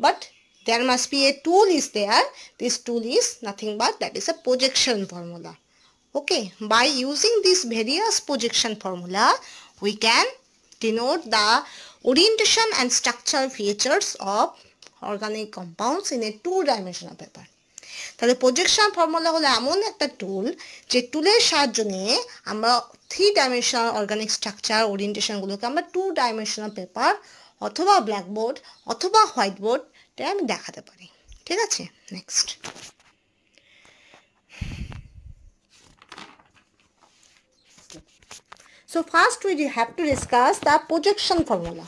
but there must be a tool is there. This tool is nothing but that is a projection formula. Okay, by using this various projection formula, we can denote the orientation and structure features of organic compounds in a two-dimensional paper. তাহলে projection formula হলো এমন একটা টুল যে টুলের সাহায্য নিয়ে আমরা 3-ডাইমেনশনাল organic structure ওরিয়েন্টেশনগুলোকে আমরা 2-ডাইমেনশনাল পেপার অথবা ব্ল্যাকবোর্ড অথবা হোয়াইট বোর্ডে আমি দেখাতে পারি। ঠিক আছে, next. So first we have to discuss the projection formula.